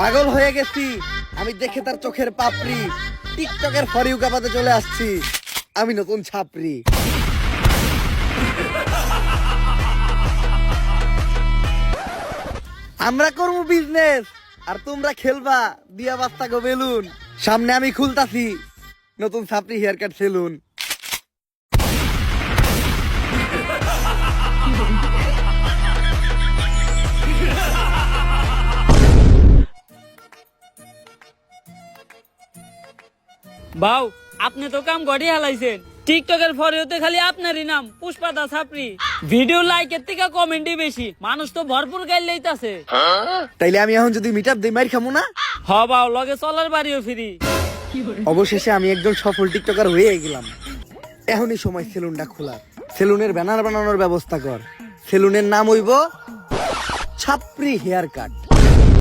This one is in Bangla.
পাগল হয়ে গেছি আমি দেখে তার চোখের পাপড়ি। টিকটকের ফর ইউ কাপাতে চলে আসছি আমি নতুন ছাপরি। আমরা করবো বিজনেস আর তোমরা খেলবা দিয়া বাস্তা গো বেলুন। সামনে আমি খুলতাছি নতুন ছাপরি হেয়ার কাট সেলুন। বাউ আপনি তো কাম গড়িয়ে হালাইছেন। টিকটকের ফরিওতে খালি আপনারই নাম পুষ্পাদা ছাপরি। ভিডিও লাইকের থেকে কমেন্টই বেশি, মানুষ তো ভরপুর গাইল লইতাছে। তাইলে আমি এখন যদি মিট আপ দিই মাইর খামো না? হ বাউ লগে চলার বাড়িও ফ্রি। অবশেষে আমি একজন সফল টিকটকার হয়ে গেলাম। এখনই সময় সেলুনটা খোলার। সেলুনের ব্যানার বানানোর ব্যবস্থা কর। সেলুনের নাম হইব ছাপরি হেয়ার কাট।